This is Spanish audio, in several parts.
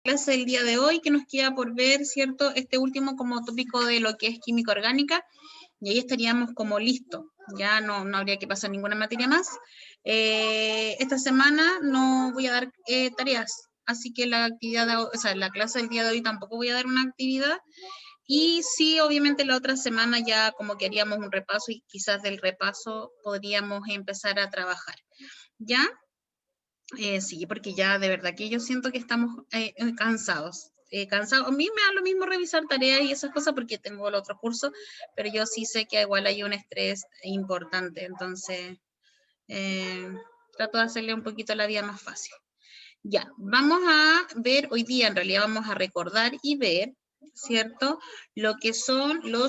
clase del día de hoy, que nos queda por ver, ¿cierto? Este último como tópico de lo que es química orgánica, y ahí estaríamos como listos, ya no habría que pasar ninguna materia más. Esta semana no voy a dar tareas, así que la actividad, la clase del día de hoy tampoco voy a dar una actividad, y sí, obviamente la otra semana ya como que haríamos un repaso, y quizás del repaso podríamos empezar a trabajar, ¿ya? Sí, porque ya de verdad que yo siento que estamos cansados. Cansados. A mí me da lo mismo revisar tareas y esas cosas porque tengo el otro curso, pero yo sí sé que igual hay un estrés importante, entonces eh, trato de hacerle un poquito la vida más fácil. Ya, vamos a ver hoy día, en realidad vamos a recordar y ver, ¿cierto? Lo que son lo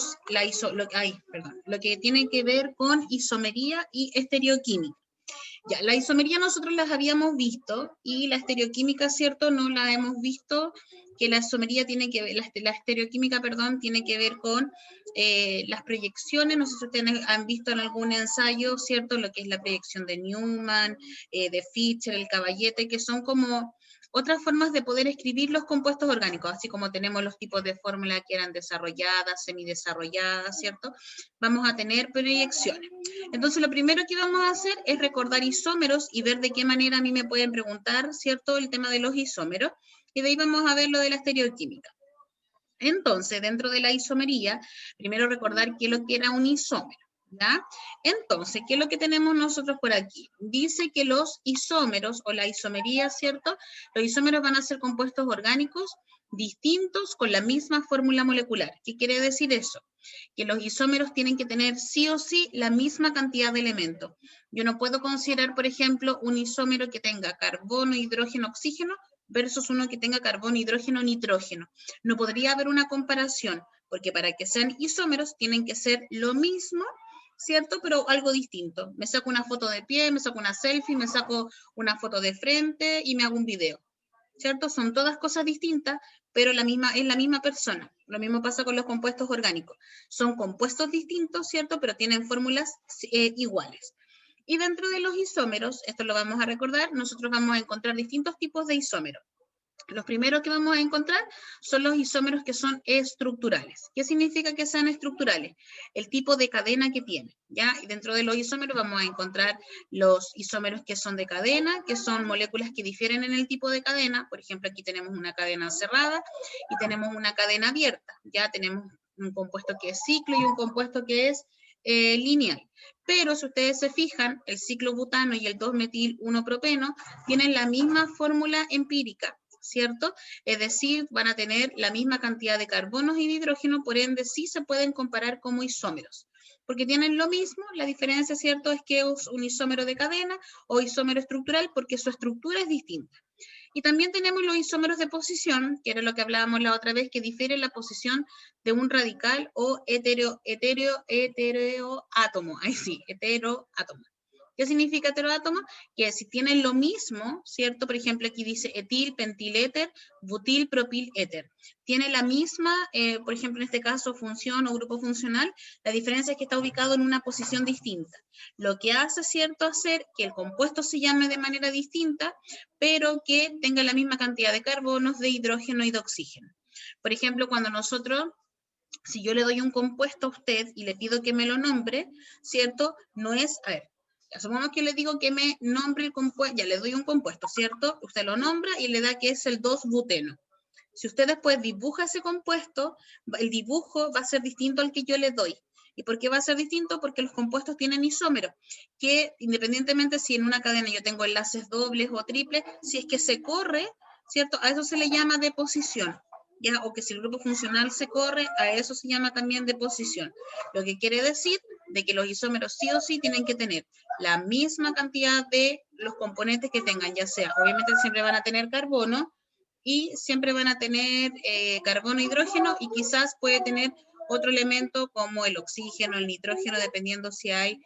que tiene que ver con isomería y estereoquímica. Ya, la isomería nosotros las habíamos visto y la estereoquímica, ¿cierto? No la hemos visto, que la isomería tiene que ver, la estereoquímica, perdón, tiene que ver con las proyecciones. No sé si ustedes han visto en algún ensayo, ¿cierto? Lo que es la proyección de Newman, de Fischer, el caballete, que son como otras formas de poder escribir los compuestos orgánicos, así como tenemos los tipos de fórmula que eran desarrolladas, semidesarrolladas, ¿cierto? Vamos a tener proyecciones. Entonces, lo primero que vamos a hacer es recordar isómeros y ver de qué manera a mí me pueden preguntar, ¿cierto?, el tema de los isómeros, y de ahí vamos a ver lo de la estereoquímica. Entonces, dentro de la isomería, primero recordar qué es lo que era un isómero, ¿ya? Entonces, ¿qué es lo que tenemos nosotros por aquí? Dice que los isómeros, o la isomería, ¿cierto? Los isómeros van a ser compuestos orgánicos distintos con la misma fórmula molecular. ¿Qué quiere decir eso? Que los isómeros tienen que tener sí o sí la misma cantidad de elementos. Yo no puedo considerar, por ejemplo, un isómero que tenga carbono, hidrógeno, oxígeno versus uno que tenga carbono, hidrógeno, nitrógeno. No podría haber una comparación, porque para que sean isómeros tienen que ser lo mismo, ¿cierto? Pero algo distinto. Me saco una foto de pie, me saco una selfie, me saco una foto de frente y me hago un video, ¿cierto? Son todas cosas distintas, pero es la misma persona. Lo mismo pasa con los compuestos orgánicos. Son compuestos distintos, ¿cierto? Pero tienen fórmulas iguales. Y dentro de los isómeros, esto lo vamos a recordar, nosotros vamos a encontrar distintos tipos de isómeros. Los primeros que vamos a encontrar son los isómeros que son estructurales. ¿Qué significa que sean estructurales? El tipo de cadena que tienen, ¿ya? Y dentro de los isómeros vamos a encontrar los isómeros que son de cadena, que son moléculas que difieren en el tipo de cadena. Por ejemplo, aquí tenemos una cadena cerrada y tenemos una cadena abierta. Ya tenemos un compuesto que es ciclo y un compuesto que es lineal. Pero si ustedes se fijan, el ciclobutano y el 2-metil-1-propeno tienen la misma fórmula empírica, ¿cierto? Es decir, van a tener la misma cantidad de carbonos y de hidrógeno, por ende sí se pueden comparar como isómeros, porque tienen lo mismo. La diferencia, ¿cierto?, es que es un isómero de cadena o isómero estructural, porque su estructura es distinta. Y también tenemos los isómeros de posición, que era lo que hablábamos la otra vez, que difiere la posición de un radical o heteroátomo. Ahí sí, heteroátomo. ¿Qué significa heteroátomo? Que si tienen lo mismo, ¿cierto? Por ejemplo, aquí dice etil, pentiléter, butil, propil, éter. Tiene la misma, por ejemplo, en este caso, función o grupo funcional. La diferencia es que está ubicado en una posición distinta. Lo que hace, ¿cierto?, hacer que el compuesto se llame de manera distinta, pero que tenga la misma cantidad de carbonos, de hidrógeno y de oxígeno. Por ejemplo, cuando nosotros, si yo le doy un compuesto a usted y le pido que me lo nombre, ¿cierto? No es, a ver, asumamos que le digo que me nombre el compuesto, ya le doy un compuesto, ¿cierto? Usted lo nombra y le da que es el 2-buteno. Si usted después dibuja ese compuesto, el dibujo va a ser distinto al que yo le doy. ¿Y por qué va a ser distinto? Porque los compuestos tienen isómeros, que independientemente si en una cadena yo tengo enlaces dobles o triples, si es que se corre, ¿cierto? A eso se le llama deposición, ¿ya? O que si el grupo funcional se corre, a eso se llama también deposición. Lo que quiere decir de que los isómeros sí o sí tienen que tener la misma cantidad de los componentes que tengan, ya sea, obviamente siempre van a tener carbono, y siempre van a tener carbono, hidrógeno, y quizás puede tener otro elemento como el oxígeno, el nitrógeno, dependiendo si hay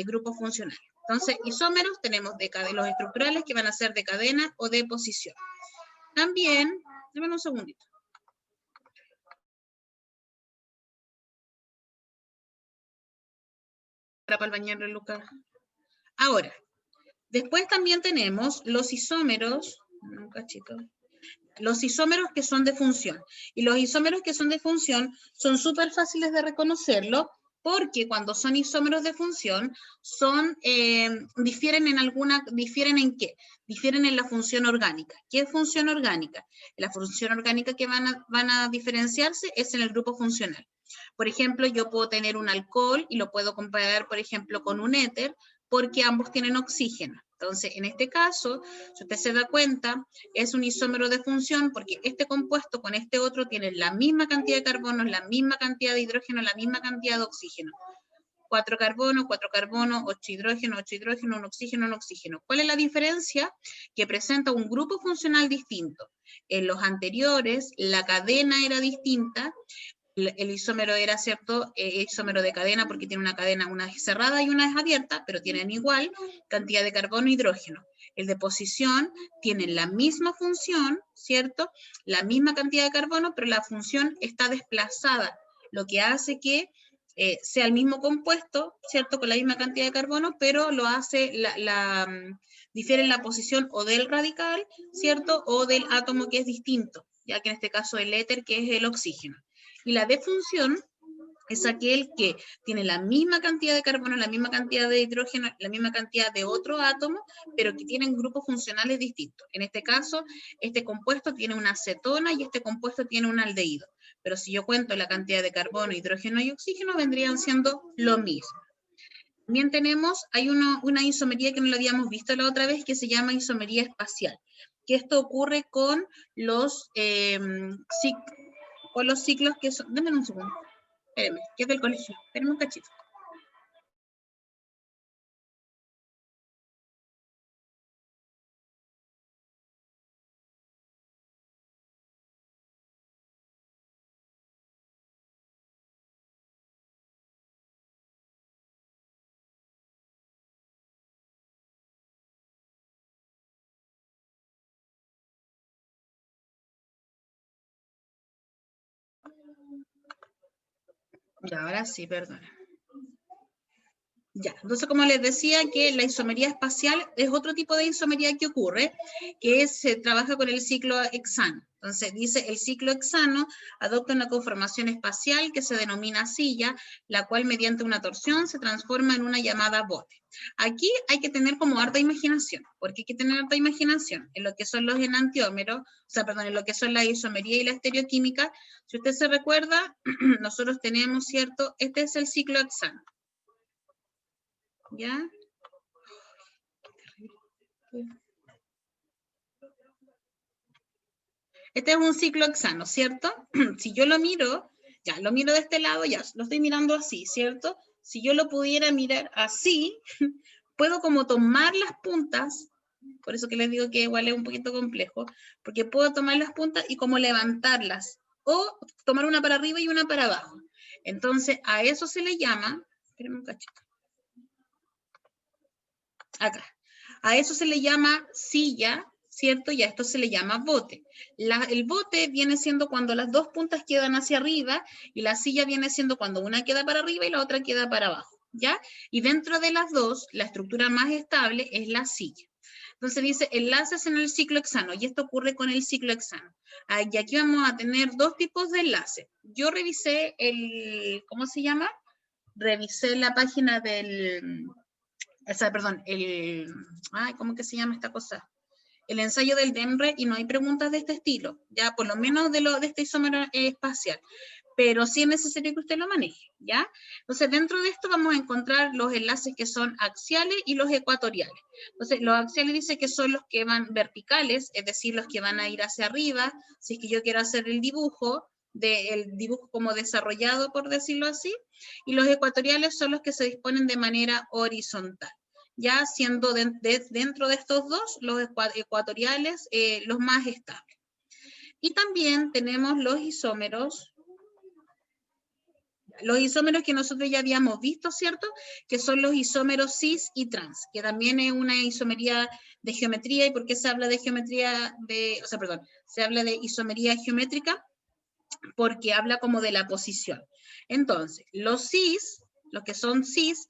grupos funcionales. Entonces, isómeros tenemos de los estructurales que van a ser de cadena o de posición. También, déjenme un segundito. Para el bañero, Lucas. Ahora, después también tenemos los isómeros, un cachito. los isómeros que son de función. Y los isómeros que son de función son súper fáciles de reconocerlo, porque cuando son isómeros de función, difieren en qué? Difieren en la función orgánica. ¿Qué es función orgánica? La función orgánica que van a diferenciarse es en el grupo funcional. Por ejemplo, yo puedo tener un alcohol y lo puedo comparar, por ejemplo, con un éter, porque ambos tienen oxígeno. Entonces, en este caso, si usted se da cuenta, es un isómero de función porque este compuesto con este otro tienen la misma cantidad de carbonos, la misma cantidad de hidrógeno, la misma cantidad de oxígeno. 4 carbonos, 8 hidrógeno, 8 hidrógeno, un oxígeno. ¿Cuál es la diferencia? Que presenta un grupo funcional distinto. En los anteriores, la cadena era distinta. El isómero era, ¿cierto? Isómero de cadena porque tiene una cadena, una es cerrada y una es abierta, pero tienen igual cantidad de carbono e hidrógeno. El de posición tienen la misma función, ¿cierto? La misma cantidad de carbono, pero la función está desplazada, lo que hace que sea el mismo compuesto, ¿cierto? Con la misma cantidad de carbono, pero lo hace, difiere en la posición o del radical, ¿cierto? O del átomo que es distinto, ya que en este caso el éter, que es el oxígeno. Y la defunción es aquel que tiene la misma cantidad de carbono, la misma cantidad de hidrógeno, la misma cantidad de otro átomo, pero que tienen grupos funcionales distintos. En este caso, este compuesto tiene una acetona y este compuesto tiene un aldehído. Pero si yo cuento la cantidad de carbono, hidrógeno y oxígeno, vendrían siendo lo mismo. También tenemos, hay una isomería que no la habíamos visto la otra vez, que se llama isomería espacial. Que esto ocurre con los ciclos que son... Dame un segundo. Espérenme, que es del colegio. Espérenme un cachito. Ya, ahora sí, perdón. Ya, entonces como les decía que la isomería espacial es otro tipo de isomería que ocurre, que se trabaja con el ciclo hexano. Entonces dice, el ciclo hexano adopta una conformación espacial que se denomina silla, la cual mediante una torsión se transforma en una llamada bote. Aquí hay que tener como harta imaginación, porque hay que tener harta imaginación en lo que son los enantiómeros, en lo que son la isomería y la estereoquímica. Si usted se recuerda, nosotros tenemos, ¿cierto? Este es el ciclo hexano. ¿Ya? Este es un ciclo hexano, ¿cierto? Si yo lo miro, ya, lo miro de este lado, ya, lo estoy mirando así, ¿cierto? Si yo lo pudiera mirar así, puedo como tomar las puntas, por eso que les digo que igual es un poquito complejo, porque puedo tomar las puntas y como levantarlas, o tomar una para arriba y una para abajo. Entonces, a eso se le llama, espérenme un cachito, acá, a eso se le llama silla, ¿cierto? Y a esto se le llama bote. El bote viene siendo cuando las dos puntas quedan hacia arriba y la silla viene siendo cuando una queda para arriba y la otra queda para abajo, ¿ya? Y dentro de las dos, la estructura más estable es la silla. Entonces dice enlaces en el ciclo hexano, y esto ocurre con el ciclo hexano. Y aquí vamos a tener dos tipos de enlaces. Yo revisé ¿cómo se llama? Revisé la página ¿cómo que se llama esta cosa? El ensayo del DEMRE, y no hay preguntas de este estilo, ya por lo menos de este isómero espacial, pero sí es necesario que usted lo maneje, ¿ya? Entonces, dentro de esto vamos a encontrar los enlaces que son axiales y los ecuatoriales. Entonces, los axiales dice que son los que van verticales, es decir, los que van a ir hacia arriba, si es que yo quiero hacer el dibujo como desarrollado, por decirlo así, y los ecuatoriales son los que se disponen de manera horizontal. Ya siendo dentro de estos dos, los ecuatoriales, los más estables. Y también tenemos los isómeros que nosotros ya habíamos visto, ¿cierto? Que son los isómeros cis y trans, que también es una isomería de geometría. ¿Y por qué se habla de se habla de isomería geométrica? Porque habla como de la posición. Entonces, los que son cis,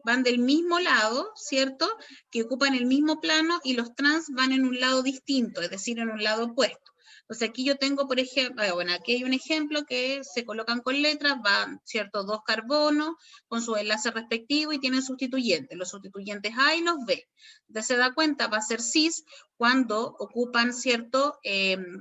van del mismo lado, ¿cierto? Que ocupan el mismo plano, y los trans van en un lado distinto, es decir, en un lado opuesto. Entonces aquí yo tengo, por ejemplo, bueno, aquí hay un ejemplo que se colocan con letras, van, ¿cierto? 2 carbonos con su enlace respectivo y tienen sustituyentes, los sustituyentes A y los B. Entonces se da cuenta, va a ser cis cuando ocupan, ¿cierto?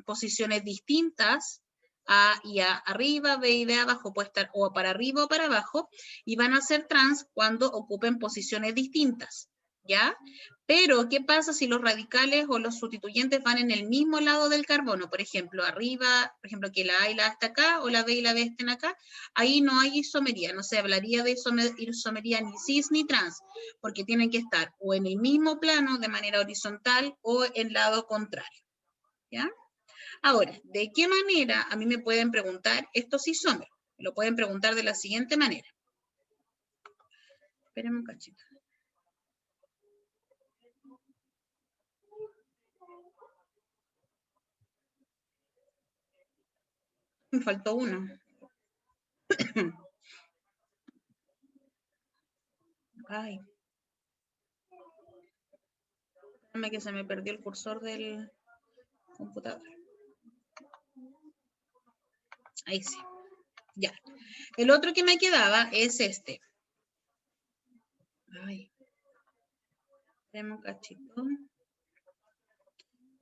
Posiciones distintas, A y A arriba, B y B abajo, puede estar o para arriba o para abajo, y van a ser trans cuando ocupen posiciones distintas, ¿ya? Pero, ¿qué pasa si los radicales o los sustituyentes van en el mismo lado del carbono? Por ejemplo, arriba, por ejemplo, que la A y la A está acá, o la B y la B estén acá, ahí no hay isomería, no se hablaría de isomería ni cis ni trans, porque tienen que estar o en el mismo plano de manera horizontal o en lado contrario, ¿ya? Ahora, ¿de qué manera a mí me pueden preguntar estos isómeros? Me lo pueden preguntar de la siguiente manera. Espérenme un cachito. Me faltó uno. Ay. Espérame que se me perdió el cursor del computador. Ahí sí. Ya. El otro que me quedaba es este. Ay. Espérame un cachito.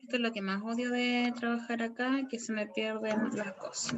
Esto es lo que más odio de trabajar acá, que se me pierden las cosas.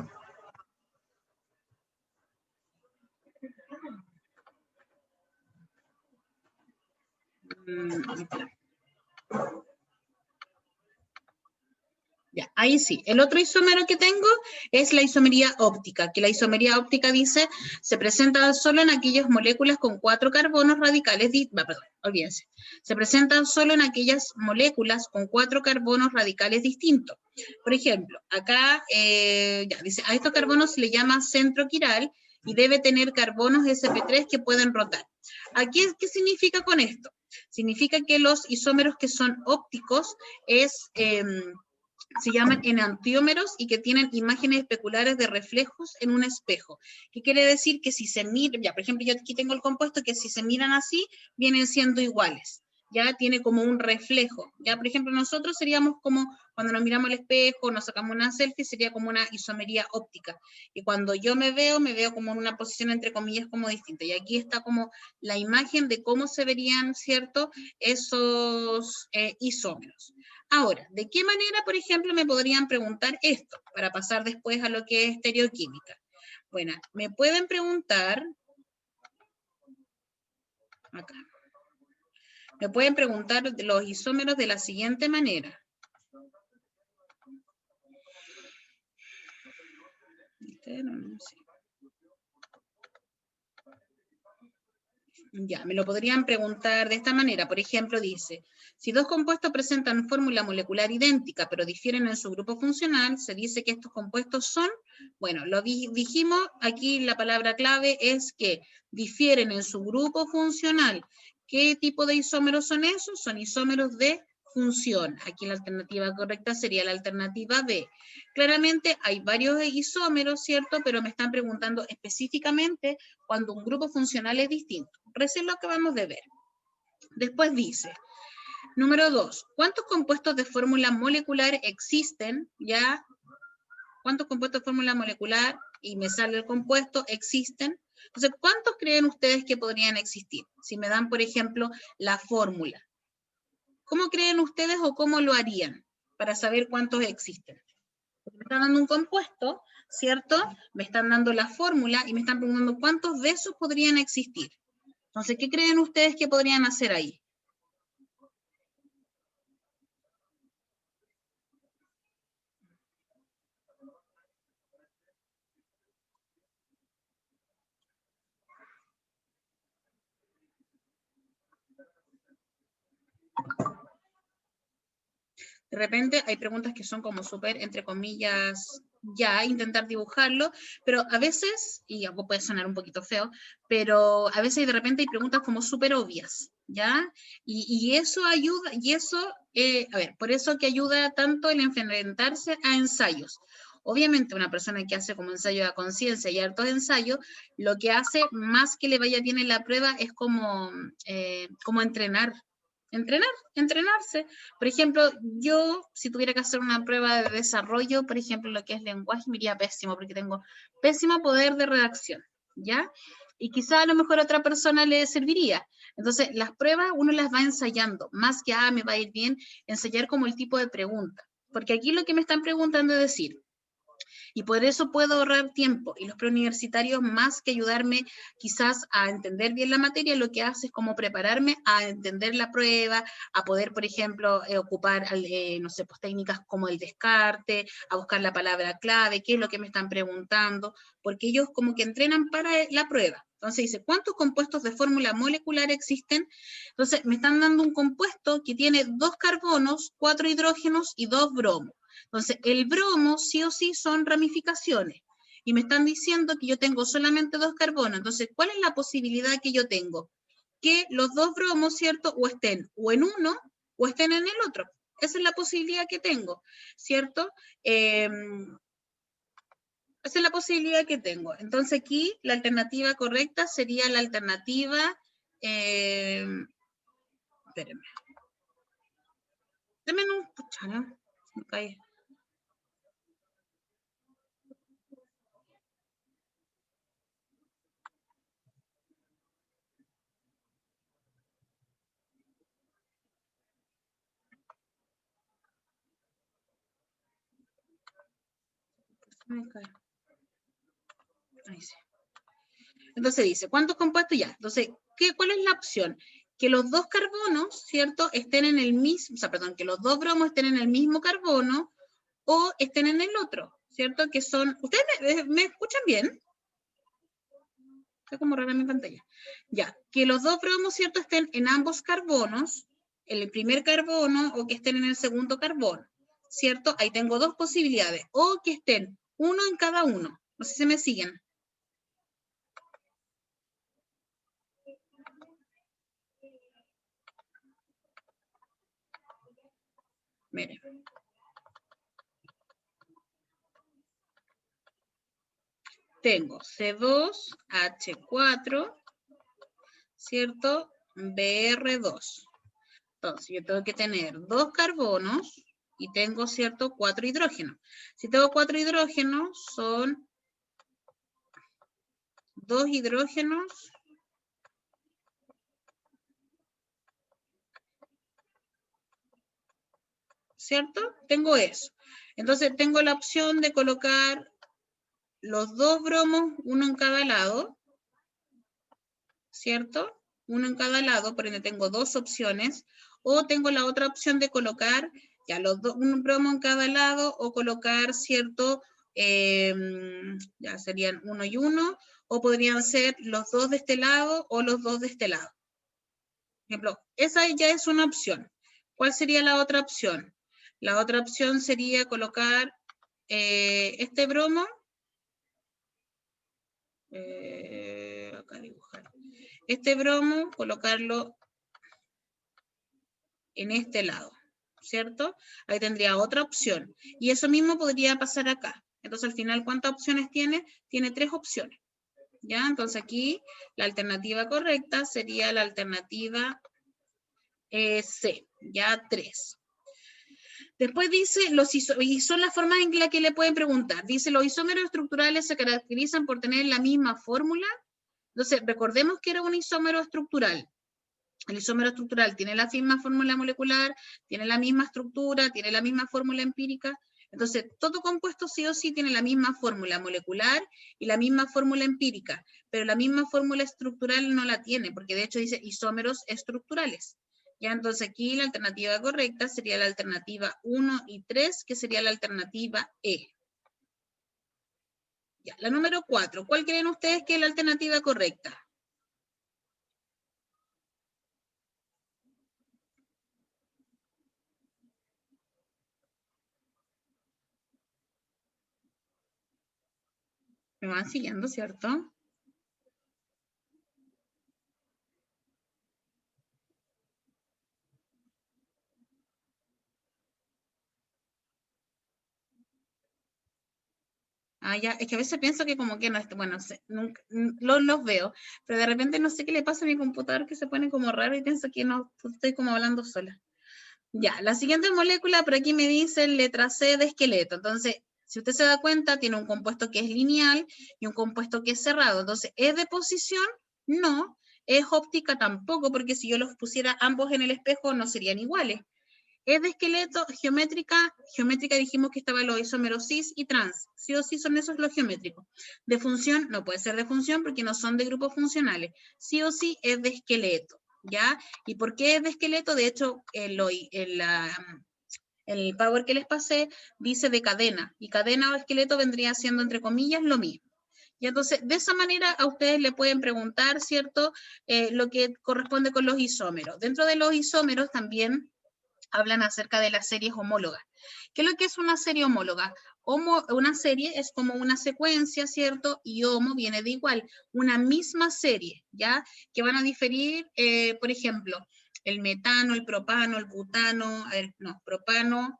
Ya, ahí sí. El otro isómero que tengo es la isomería óptica, que la isomería óptica dice, se presenta solo en aquellas moléculas con 4 carbonos radicales, perdón, olvídense. Se presenta solo en aquellas moléculas con 4 carbonos radicales distintos. Por ejemplo, acá ya dice, a estos carbonos se le llama centro quiral y debe tener carbonos sp3 que pueden rotar. Aquí, ¿qué significa con esto? Significa que los isómeros que son ópticos se llaman enantiómeros y que tienen imágenes especulares de reflejos en un espejo. ¿Qué quiere decir? Que si se miran, ya por ejemplo yo aquí tengo el compuesto que si se miran así, vienen siendo iguales. Ya tiene como un reflejo. Ya por ejemplo nosotros seríamos como cuando nos miramos al espejo, nos sacamos una selfie, sería como una isomería óptica. Y cuando yo me veo como en una posición entre comillas como distinta. Y aquí está como la imagen de cómo se verían, ¿cierto? Esos isómeros. Ahora, ¿de qué manera, por ejemplo, me podrían preguntar esto? Para pasar después a lo que es estereoquímica. Bueno, me pueden preguntar, acá, me pueden preguntar de los isómeros de la siguiente manera. Ya, me lo podrían preguntar de esta manera. Por ejemplo, dice, si dos compuestos presentan fórmula molecular idéntica, pero difieren en su grupo funcional, se dice que estos compuestos son, bueno, lo dijimos, aquí la palabra clave es que difieren en su grupo funcional. ¿Qué tipo de isómeros son esos? Son isómeros de función. Aquí la alternativa correcta sería la alternativa B. Claramente hay varios isómeros, ¿cierto? Pero me están preguntando específicamente cuando un grupo funcional es distinto. Recién lo acabamos de ver. Después dice, número 2, ¿cuántos compuestos de fórmula molecular existen? Ya, ¿cuántos compuestos de fórmula molecular? Y me sale el compuesto, existen. Entonces, ¿cuántos creen ustedes que podrían existir? Si me dan, por ejemplo, la fórmula. ¿Cómo creen ustedes o cómo lo harían para saber cuántos existen? Me están dando un compuesto, ¿cierto? Me están dando la fórmula y me están preguntando cuántos de esos podrían existir. Entonces, ¿qué creen ustedes que podrían hacer ahí? De repente hay preguntas que son como súper, entre comillas, ya, intentar dibujarlo, pero a veces, y algo puede sonar un poquito feo, pero a veces de repente hay preguntas como súper obvias, ¿ya? Y eso ayuda, y eso, a ver, por eso que ayuda tanto el enfrentarse a ensayos. Obviamente una persona que hace como ensayo de conciencia y hartos ensayos, lo que hace más que le vaya bien en la prueba es como entrenar entrenarse. Por ejemplo, yo, si tuviera que hacer una prueba de desarrollo, por ejemplo, lo que es lenguaje, me iría pésimo, porque tengo pésimo poder de redacción, ¿ya? Y quizá a lo mejor a otra persona le serviría. Entonces, las pruebas uno las va ensayando, más que, me va a ir bien, ensayar como el tipo de pregunta. Porque aquí lo que me están preguntando es decir, y por eso puedo ahorrar tiempo. Y los preuniversitarios, más que ayudarme quizás a entender bien la materia, lo que hace es como prepararme a entender la prueba, a poder, por ejemplo, ocupar, no sé, pues técnicas como el descarte, a buscar la palabra clave, qué es lo que me están preguntando, porque ellos como que entrenan para la prueba. Entonces dice, ¿cuántos compuestos de fórmula molecular existen? Entonces me están dando un compuesto que tiene 2 carbonos, 4 hidrógenos y 2 bromos. Entonces, el bromo sí o sí son ramificaciones. Y me están diciendo que yo tengo solamente 2 carbonos. Entonces, ¿cuál es la posibilidad que yo tengo? Que los 2 bromos, ¿cierto? O estén o en uno o estén en el otro. Esa es la posibilidad que tengo, ¿cierto? Esa es la posibilidad que tengo. Entonces, aquí la alternativa correcta sería la alternativa... espérenme. Denme un... Pucha, ¿no? Me caí. Me caí. Ahí sí. Entonces dice, ¿cuántos compuestos ya? Entonces, ¿cuál es la opción? Que los 2 carbonos, ¿cierto? Estén en el mismo, o sea, perdón, que los 2 bromos estén en el mismo carbono o estén en el otro, ¿cierto? Que son, ¿ustedes me escuchan bien? Está como rara mi pantalla. Ya, que los 2 bromos, ¿cierto? Estén en ambos carbonos, en el primer carbono o que estén en el segundo carbono, ¿cierto? Ahí tengo 2 posibilidades, o que estén uno en cada uno. No sé si me siguen. Miren. Tengo C2H4, ¿cierto? Br2. Entonces, yo tengo que tener 2 carbonos y tengo, ¿cierto? 4 hidrógenos. Si tengo 4 hidrógenos, son 2 hidrógenos, ¿cierto? Tengo eso. Entonces, tengo la opción de colocar los 2 bromos, uno en cada lado, ¿cierto? Uno en cada lado, por ende tengo 2 opciones, o tengo la otra opción de colocar ya los dos, un bromo en cada lado, o colocar, ¿cierto? Ya serían uno y uno, o podrían ser los 2 de este lado o los 2 de este lado. Por ejemplo, esa ya es una opción. ¿Cuál sería la otra opción? La otra opción sería colocar este bromo, acá dibujar, este bromo, colocarlo en este lado, ¿cierto? Ahí tendría otra opción. Y eso mismo podría pasar acá. Entonces, al final, ¿cuántas opciones tiene? Tiene 3 opciones. ¿Ya? Entonces, aquí la alternativa correcta sería la alternativa C, ya 3. Después dice, y son las formas en las que le pueden preguntar. Dice, los isómeros estructurales se caracterizan por tener la misma fórmula. Entonces, recordemos que era un isómero estructural. El isómero estructural tiene la misma fórmula molecular, tiene la misma estructura, tiene la misma fórmula empírica. Entonces, todo compuesto sí o sí tiene la misma fórmula molecular y la misma fórmula empírica, pero la misma fórmula estructural no la tiene, porque de hecho dice isómeros estructurales. Ya, entonces aquí la alternativa correcta sería la alternativa 1 y 3, que sería la alternativa E. Ya, la número 4. ¿Cuál creen ustedes que es la alternativa correcta? Me van siguiendo, ¿cierto? Ah, ya, es que a veces pienso que como que no, bueno, nunca, los veo, pero de repente no sé qué le pasa a mi computador que se pone como raro y pienso que no, estoy como hablando sola. Ya, la siguiente molécula, por aquí me dice letra C de esqueleto. Entonces, si usted se da cuenta, tiene un compuesto que es lineal y un compuesto que es cerrado. Entonces, ¿es de posición? No. ¿Es óptica? Tampoco, porque si yo los pusiera ambos en el espejo no serían iguales. Es de esqueleto, geométrica dijimos que estaba los isómeros cis y trans. Sí o sí son esos los geométricos. De función, no puede ser de función porque no son de grupos funcionales. Sí o sí es de esqueleto, ¿ya? ¿Y por qué es de esqueleto? De hecho, el power que les pasé dice de cadena. Y cadena o esqueleto vendría siendo, entre comillas, lo mismo. Y entonces, de esa manera a ustedes le pueden preguntar, ¿cierto? Lo que corresponde con los isómeros. Dentro de los isómeros también hablan acerca de las series homólogas. ¿Qué es lo que es una serie homóloga? Una serie es como una secuencia, ¿cierto? Y homo viene de igual, una misma serie, ¿ya? Que van a diferir, por ejemplo, el metano, el propano, el butano, propano,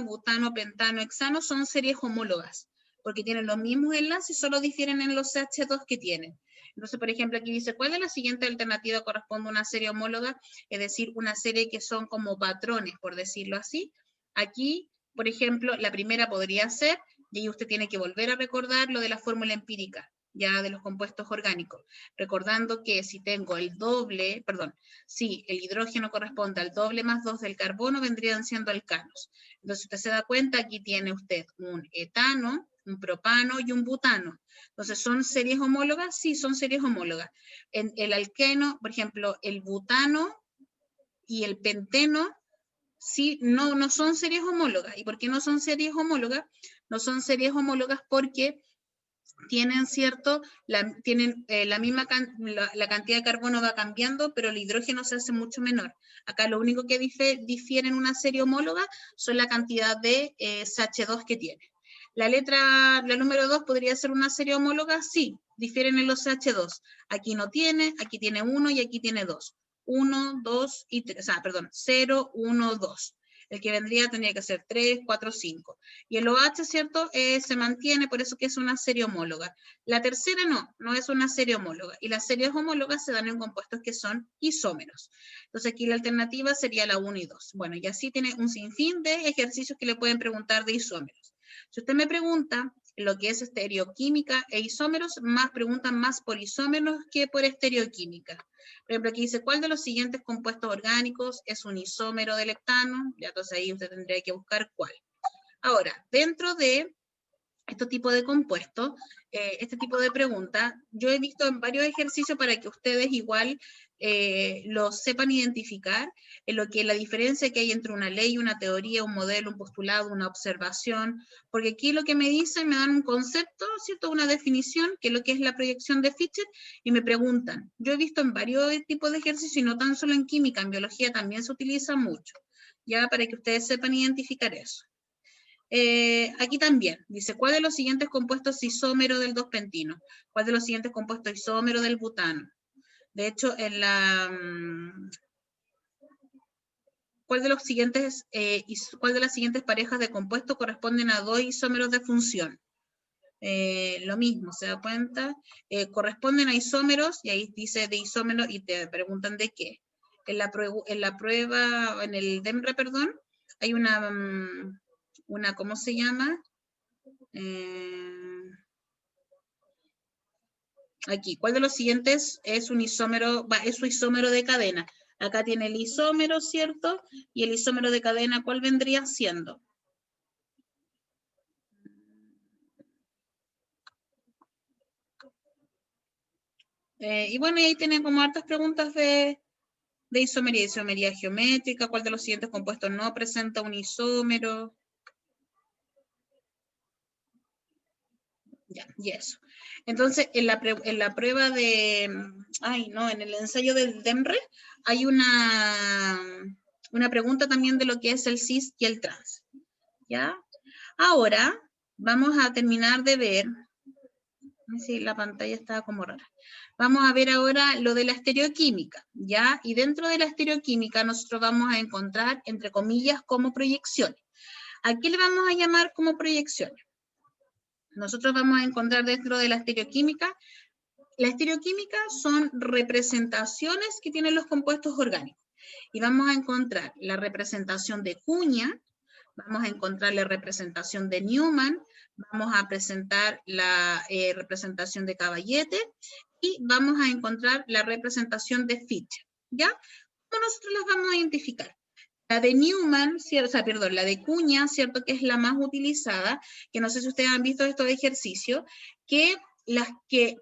butano, pentano, hexano son series homólogas, porque tienen los mismos enlaces y solo difieren en los CH2 que tienen. Entonces, por ejemplo, aquí dice, ¿cuál de la siguiente alternativa corresponde a una serie homóloga? Es decir, una serie que son como patrones, por decirlo así. Aquí, por ejemplo, la primera podría ser, y ahí usted tiene que volver a recordar lo de la fórmula empírica, ya de los compuestos orgánicos, recordando que si tengo el doble, perdón, si el hidrógeno corresponde al doble más 2 del carbono, vendrían siendo alcanos. Entonces, usted se da cuenta, aquí tiene usted un etano, un propano y un butano. Entonces, ¿son series homólogas? Sí, son series homólogas. En el alqueno, por ejemplo, el butano y el penteno, sí, no son series homólogas. ¿Y por qué no son series homólogas? No son series homólogas porque tienen, ¿cierto? Tienen la misma, la cantidad de carbono va cambiando, pero el hidrógeno se hace mucho menor. Acá lo único que difiere en una serie homóloga son la cantidad de CH2 que tiene. La número 2 podría ser una serie homóloga, sí, difieren en los CH2. Aquí no tiene, aquí tiene 1 y aquí tiene 2. 1, 2 y 3, perdón, 0, 1, 2. El que vendría tendría que ser 3, 4, 5. Y el OH, ¿cierto? Se mantiene, por eso que es una serie homóloga. La tercera no es una serie homóloga. Y las series homólogas se dan en compuestos que son isómeros. Entonces aquí la alternativa sería la 1 y 2. Bueno, y así tiene un sinfín de ejercicios que le pueden preguntar de isómeros. Si usted me pregunta lo que es estereoquímica e isómeros, preguntan más por isómeros que por estereoquímica. Por ejemplo, aquí dice, ¿cuál de los siguientes compuestos orgánicos es un isómero del heptano? Ya, entonces ahí usted tendría que buscar cuál. Ahora, dentro de este tipo de compuestos, este tipo de preguntas, yo he visto en varios ejercicios para que ustedes igual los sepan identificar, en lo que la diferencia que hay entre una ley, una teoría, un modelo, un postulado, una observación, porque aquí lo que me dicen, me dan un concepto, ¿cierto? Una definición, que es lo que es la proyección de Fischer, y me preguntan. Yo he visto en varios tipos de ejercicios, y no tan solo en química, en biología también se utiliza mucho, ya para que ustedes sepan identificar eso. Aquí también, dice, ¿cuál de los siguientes compuestos isómero del 2-pentino? ¿Cuál de los siguientes compuestos isómero del butano? De hecho, ¿cuál de las siguientes parejas de compuestos corresponden a 2 isómeros de función? Lo mismo, ¿se da cuenta? Corresponden a isómeros, y ahí dice de isómeros, y te preguntan de qué. En el DEMRE, perdón, hay una ¿cómo se llama? Aquí, ¿cuál de los siguientes es un isómero, es su isómero de cadena? Acá tiene el isómero, ¿cierto? Y el isómero de cadena, ¿cuál vendría siendo? Y bueno, y ahí tienen como hartas preguntas de isomería geométrica, ¿cuál de los siguientes compuestos no presenta un isómero? Ya, y eso. Entonces, en la prueba de, en el ensayo del DEMRE hay una pregunta también de lo que es el cis y el trans. ¿Ya? Ahora, vamos a terminar de ver, si la pantalla estaba como rara. Vamos a ver ahora lo de la estereoquímica, ¿ya? Y dentro de la estereoquímica nosotros vamos a encontrar, entre comillas, como proyecciones. ¿A qué le vamos a llamar como proyecciones? nosotros vamos a encontrar dentro de la estereoquímica. La estereoquímica son representaciones que tienen los compuestos orgánicos. Y vamos a encontrar la representación de cuña, vamos a encontrar la representación de Newman, vamos a presentar la representación de Caballete y vamos a encontrar la representación de Fischer, ¿ya? ¿Cómo nosotros las vamos a identificar? La de Newman, o sea, perdón, la de cuña, ¿cierto? Que es la más utilizada, que no sé si ustedes han visto estos ejercicios, que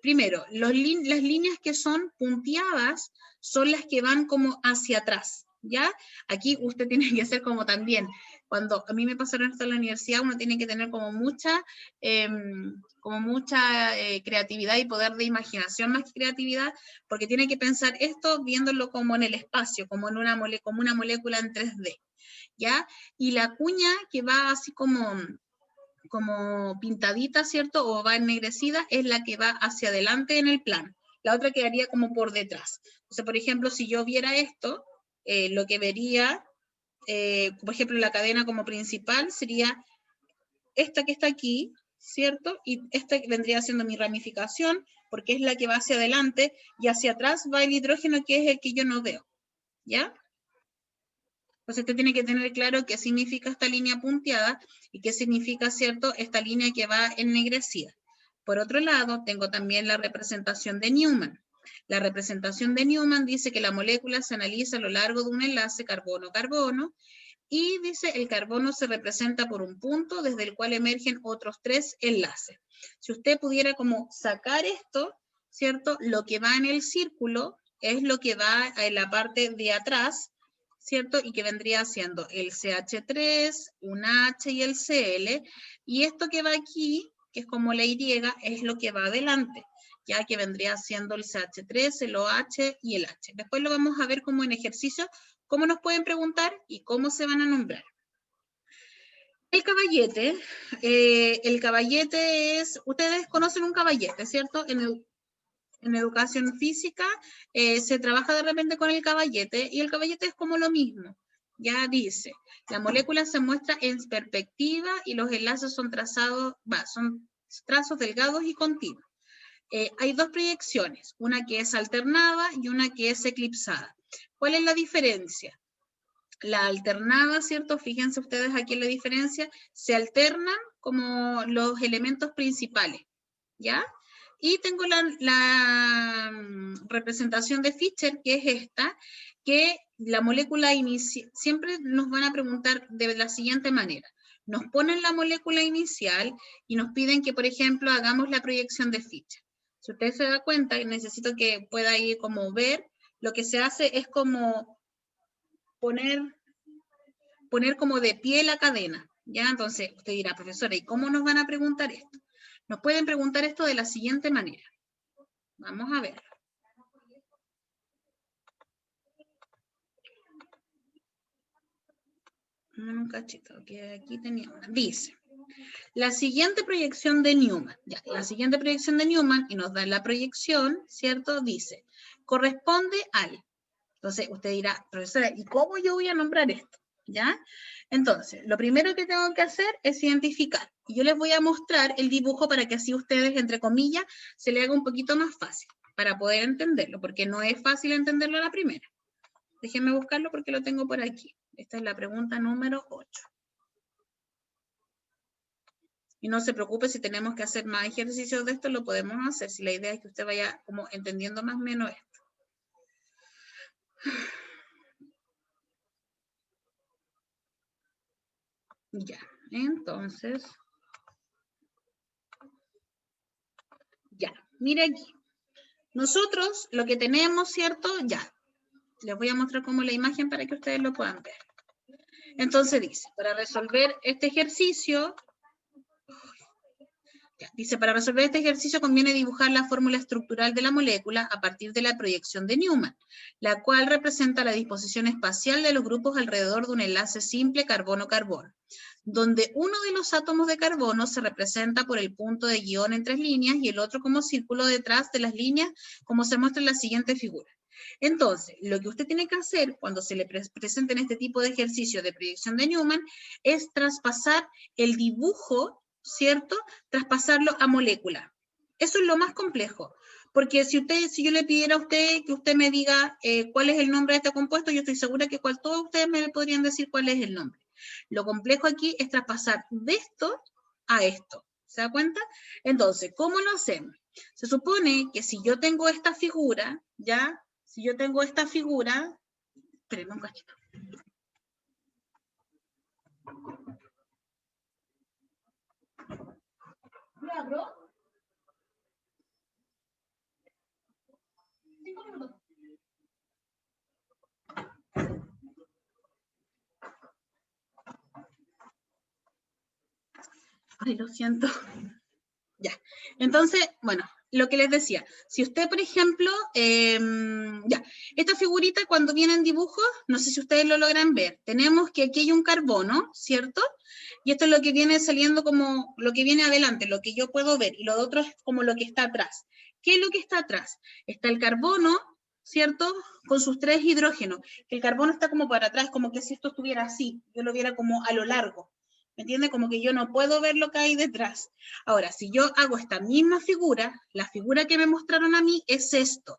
primero, las líneas que son punteadas son las que van como hacia atrás, ¿ya? Aquí usted tiene que hacer como también, cuando a mí me pasaron esto en la universidad, uno tiene que tener como mucha creatividad y poder de imaginación más que creatividad, porque tiene que pensar esto viéndolo como en el espacio, como una molécula en 3D, ¿ya? Y la cuña que va así como pintadita, ¿cierto? O va ennegrecida, es la que va hacia adelante en el plano. La otra quedaría como por detrás. Entonces, por ejemplo, si yo viera esto, lo que vería, por ejemplo, la cadena como principal sería esta que está aquí, ¿cierto? Y esta vendría siendo mi ramificación, porque es la que va hacia adelante, y hacia atrás va el hidrógeno, que es el que yo no veo, ¿ya? Entonces usted tiene que tener claro qué significa esta línea punteada y qué significa, ¿cierto?, esta línea que va ennegrecida. Por otro lado, tengo también la representación de Newman. La representación de Newman dice que la molécula se analiza a lo largo de un enlace carbono-carbono y dice el carbono se representa por un punto desde el cual emergen otros 3 enlaces. Si usted pudiera como sacar esto, ¿cierto?, lo que va en el círculo es lo que va en la parte de atrás, ¿cierto? Y que vendría siendo el CH3, un H y el Cl, y esto que va aquí, que es como la Y, es lo que va adelante, ya que vendría siendo el CH3, el OH y el H. Después lo vamos a ver como en ejercicio, cómo nos pueden preguntar y cómo se van a nombrar. El caballete es, ustedes conocen un caballete, ¿cierto? En educación física se trabaja de repente con el caballete y el caballete es como lo mismo. Ya dice, la molécula se muestra en perspectiva y los enlaces son son trazos delgados y continuos. Hay 2 proyecciones, una que es alternada y una que es eclipsada. ¿Cuál es la diferencia? La alternada, ¿cierto? Fíjense ustedes aquí en la diferencia, se alternan como los elementos principales, ¿ya? Y tengo la representación de Fischer, que es esta, que la molécula inicial, siempre nos van a preguntar de la siguiente manera. Nos ponen la molécula inicial y nos piden que, por ejemplo, hagamos la proyección de Fischer. Si usted se da cuenta, necesito que pueda ir como ver, lo que se hace es como poner como de pie la cadena, ¿ya? Entonces, usted dirá, profesora, ¿y cómo nos van a preguntar esto? Nos pueden preguntar esto de la siguiente manera. Vamos a ver. Un cachito, que aquí tenía una. Dice, la siguiente proyección de Newman, ya, la siguiente proyección de Newman, y nos da la proyección, ¿cierto? Dice, corresponde al. Entonces, usted dirá, profesora, ¿y cómo yo voy a nombrar esto? ¿Ya? Entonces, lo primero que tengo que hacer es identificar. Y yo les voy a mostrar el dibujo para que así ustedes, entre comillas, se le haga un poquito más fácil para poder entenderlo, porque no es fácil entenderlo a la primera. Déjenme buscarlo porque lo tengo por aquí. Esta es la pregunta número 8. Y no se preocupe si tenemos que hacer más ejercicios de esto, lo podemos hacer. Si la idea es que usted vaya como entendiendo más o menos esto. Ya, entonces, ya, mira aquí. Nosotros lo que tenemos, ¿cierto? Ya, les voy a mostrar como la imagen para que ustedes lo puedan ver. Entonces dice, para resolver este ejercicio, dice, para resolver este ejercicio conviene dibujar la fórmula estructural de la molécula a partir de la proyección de Newman, la cual representa la disposición espacial de los grupos alrededor de un enlace simple carbono-carbono, donde uno de los átomos de carbono se representa por el punto de guión en 3 líneas y el otro como círculo detrás de las líneas, como se muestra en la siguiente figura. Entonces, lo que usted tiene que hacer cuando se le presenten este tipo de ejercicio de proyección de Newman es traspasar el dibujo, ¿cierto? Traspasarlo a molécula. Eso es lo más complejo. Porque si yo le pidiera a usted que usted me diga cuál es el nombre de este compuesto, yo estoy segura que todos ustedes me podrían decir cuál es el nombre. Lo complejo aquí es traspasar de esto a esto. ¿Se da cuenta? Entonces, ¿cómo lo hacemos? Se supone que si yo tengo esta figura, ¿ya? Si yo tengo esta figura, espérenme un cachito. ¿Me abro? 5 minutos. Ay, lo siento. Ya. Entonces, bueno, lo que les decía, si usted, por ejemplo, ya, esta figurita cuando viene en dibujos, no sé si ustedes lo logran ver, tenemos que aquí hay un carbono, ¿cierto? Y esto es lo que viene saliendo como, lo que viene adelante, lo que yo puedo ver, y lo otro es como lo que está atrás. ¿Qué es lo que está atrás? Está el carbono, ¿cierto? Con sus 3 hidrógenos. El carbono está como para atrás, como que si esto estuviera así, yo lo viera como a lo largo. ¿Me entiende? Como que yo no puedo ver lo que hay detrás. Ahora, si yo hago esta misma figura, la figura que me mostraron a mí es esto.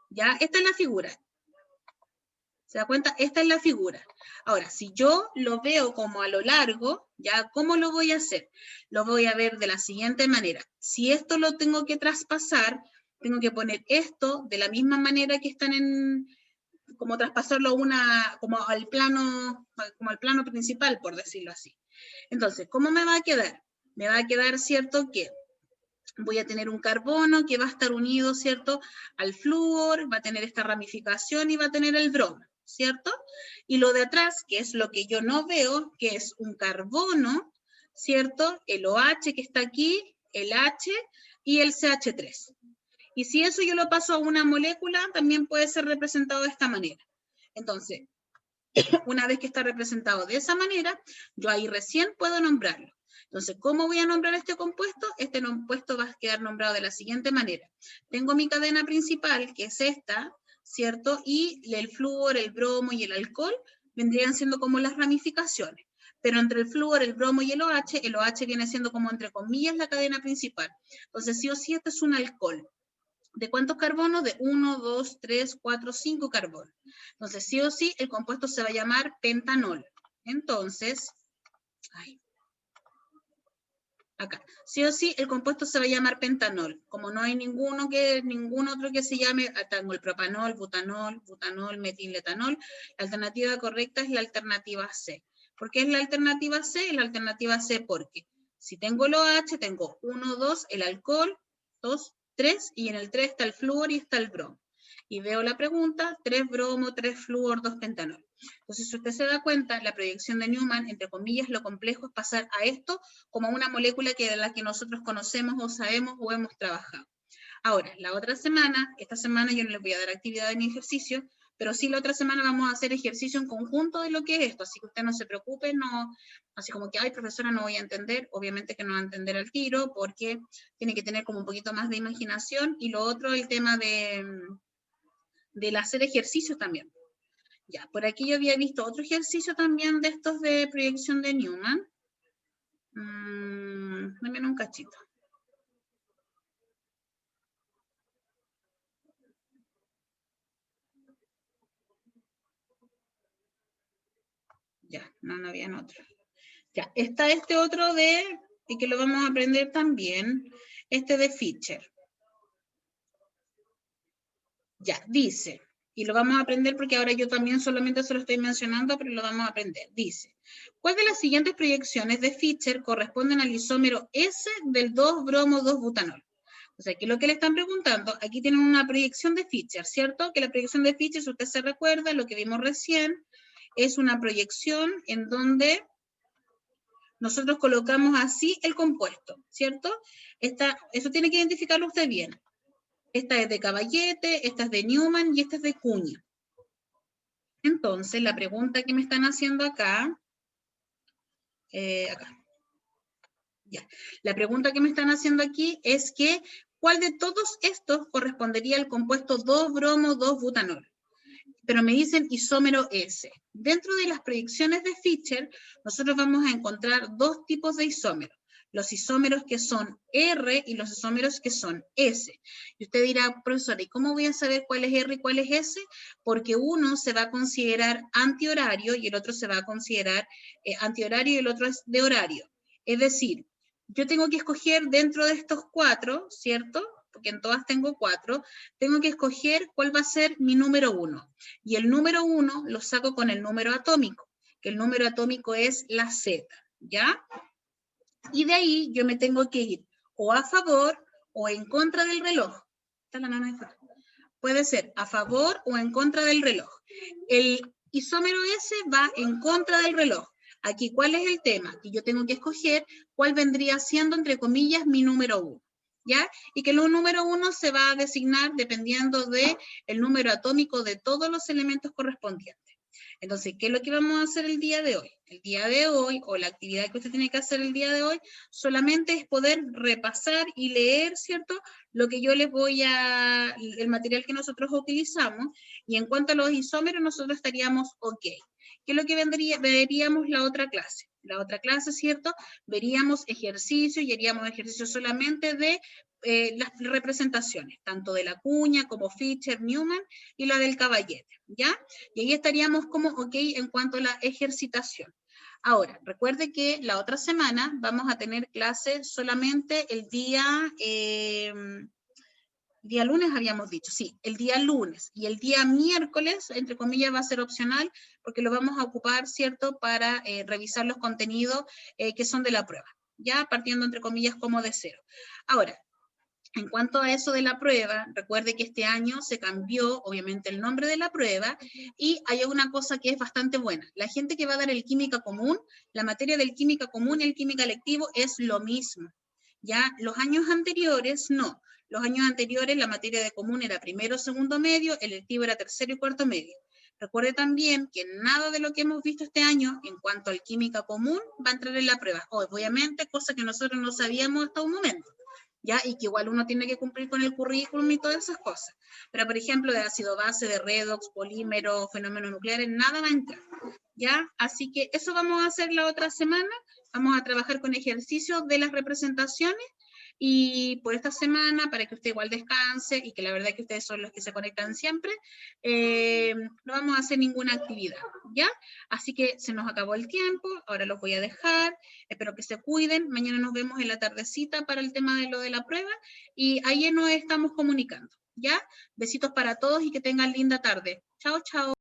¿Ya? Esta es la figura. ¿Se da cuenta? Esta es la figura. Ahora, si yo lo veo como a lo largo, ¿ya? ¿Cómo lo voy a hacer? Lo voy a ver de la siguiente manera. Si esto lo tengo que traspasar, tengo que poner esto de la misma manera que están en, como traspasarlo como al plano principal, por decirlo así. Entonces, ¿cómo me va a quedar? Me va a quedar, ¿cierto? Que voy a tener un carbono que va a estar unido, ¿cierto? Al flúor, va a tener esta ramificación y va a tener el bromo, ¿cierto? Y lo de atrás, que es lo que yo no veo, que es un carbono, ¿cierto? El OH que está aquí, el H y el CH3. Y si eso yo lo paso a una molécula, también puede ser representado de esta manera. Entonces, una vez que está representado de esa manera, yo ahí recién puedo nombrarlo. Entonces, ¿cómo voy a nombrar este compuesto? Este compuesto va a quedar nombrado de la siguiente manera. Tengo mi cadena principal, que es esta, ¿cierto? Y el flúor, el bromo y el alcohol vendrían siendo como las ramificaciones. Pero entre el flúor, el bromo y el OH viene siendo como entre comillas la cadena principal. Entonces, sí o sí, este es un alcohol. ¿De cuántos carbonos? De 1, 2, 3, 4, 5 carbonos. Entonces, sí o sí, el compuesto se va a llamar pentanol. Entonces, acá, sí o sí, el compuesto se va a llamar pentanol. Como no hay ningún otro que se llame, tengo el propanol, butanol, metilletanol, la alternativa correcta es la alternativa C. ¿Por qué es la alternativa C? La alternativa C porque si tengo el OH, tengo 1, 2, el alcohol, 2, 3, y en el 3 está el flúor y está el bromo. Y veo la pregunta, 3 bromo, 3 flúor, 2 pentanol. Entonces, si usted se da cuenta, la proyección de Newman, entre comillas, lo complejo es pasar a esto como una molécula de la que nosotros conocemos o sabemos o hemos trabajado. Ahora, la otra semana, esta semana yo no les voy a dar actividad ni ejercicio, pero sí la otra semana vamos a hacer ejercicio en conjunto de lo que es esto, así que usted no se preocupe, no, así como que, ay, profesora, no voy a entender, obviamente que no va a entender al tiro, porque tiene que tener como un poquito más de imaginación, y lo otro, el tema del hacer ejercicio también. Ya, por aquí yo había visto otro ejercicio también de estos de proyección de Newman. Dame un cachito. Ya, no habían otro. Ya, está este otro y que lo vamos a aprender también, este de Fischer. Ya, dice, y lo vamos a aprender porque ahora yo también solamente se lo estoy mencionando, pero lo vamos a aprender. Dice, ¿cuál de las siguientes proyecciones de Fischer corresponden al isómero S del 2-bromo-2-butanol? O sea, que lo que le están preguntando, aquí tienen una proyección de Fischer, ¿cierto? Que la proyección de Fischer, si usted se recuerda, lo que vimos recién, es una proyección en donde nosotros colocamos así el compuesto, ¿cierto? Eso tiene que identificarlo usted bien. Esta es de Caballete, esta es de Newman y esta es de Cuña. Entonces, la pregunta que me están haciendo acá, ya. La pregunta que me están haciendo aquí es que, ¿cuál de todos estos correspondería al compuesto 2-bromo-2-butanol? Pero me dicen isómero S. Dentro de las proyecciones de Fischer, nosotros vamos a encontrar dos tipos de isómeros. los isómeros que son R y los isómeros que son S. Y usted dirá, profesora, ¿y cómo voy a saber cuál es R y cuál es S? Porque uno se va a considerar antihorario y el otro se va a considerar antihorario y el otro es de horario. Es decir, yo tengo que escoger dentro de estos 4, ¿cierto? Porque en todas tengo 4, tengo que escoger cuál va a ser mi número 1. Y el número 1 lo saco con el número atómico, que el número atómico es la Z, ¿ya? Y de ahí yo me tengo que ir o a favor o en contra del reloj. Está la nana de fuera. Puede ser a favor o en contra del reloj. El isómero S va en contra del reloj. Aquí, ¿cuál es el tema? Que yo tengo que escoger cuál vendría siendo, entre comillas, mi número 1. ¿Ya? Y que el número 1 se va a designar dependiendo del número atómico de todos los elementos correspondientes. Entonces, ¿qué es lo que vamos a hacer el día de hoy? El día de hoy, o la actividad que usted tiene que hacer el día de hoy, solamente es poder repasar y leer, ¿cierto? Lo que yo les voy a, el material que nosotros utilizamos, y en cuanto a los isómeros, nosotros estaríamos ok. ¿Qué es lo que veríamos la otra clase? La otra clase, ¿cierto? Veríamos ejercicio y haríamos ejercicio solamente de las representaciones, tanto de la cuña como Fischer, Newman y la del caballete, ¿ya? Y ahí estaríamos como ok en cuanto a la ejercitación. Ahora, recuerde que la otra semana vamos a tener clase solamente el día lunes habíamos dicho, sí, el día lunes y el día miércoles, entre comillas, va a ser opcional porque lo vamos a ocupar, ¿cierto?, para revisar los contenidos que son de la prueba, ya partiendo, entre comillas, como de cero. Ahora, en cuanto a eso de la prueba, recuerde que este año se cambió, obviamente, el nombre de la prueba y hay una cosa que es bastante buena. La gente que va a dar el química común, la materia del química común y el química electivo es lo mismo. Ya los años anteriores, no. Los años anteriores la materia de común era primero, segundo medio, el electivo era tercero y cuarto medio. Recuerde también que nada de lo que hemos visto este año en cuanto al química común va a entrar en la prueba. Obviamente, cosa que nosotros no sabíamos hasta un momento. ¿Ya? Y que igual uno tiene que cumplir con el currículum y todas esas cosas. Pero, por ejemplo, de ácido base, de redox, polímero, fenómenos nucleares, nada va a entrar, ¿ya? Así que eso vamos a hacer la otra semana. Vamos a trabajar con ejercicios de las representaciones y por esta semana, para que usted igual descanse y que la verdad es que ustedes son los que se conectan siempre, no vamos a hacer ninguna actividad, ¿ya? Así que se nos acabó el tiempo, ahora los voy a dejar, espero que se cuiden, mañana nos vemos en la tardecita para el tema de lo de la prueba y ahí nos estamos comunicando, ¿ya? Besitos para todos y que tengan linda tarde. Chao, chao.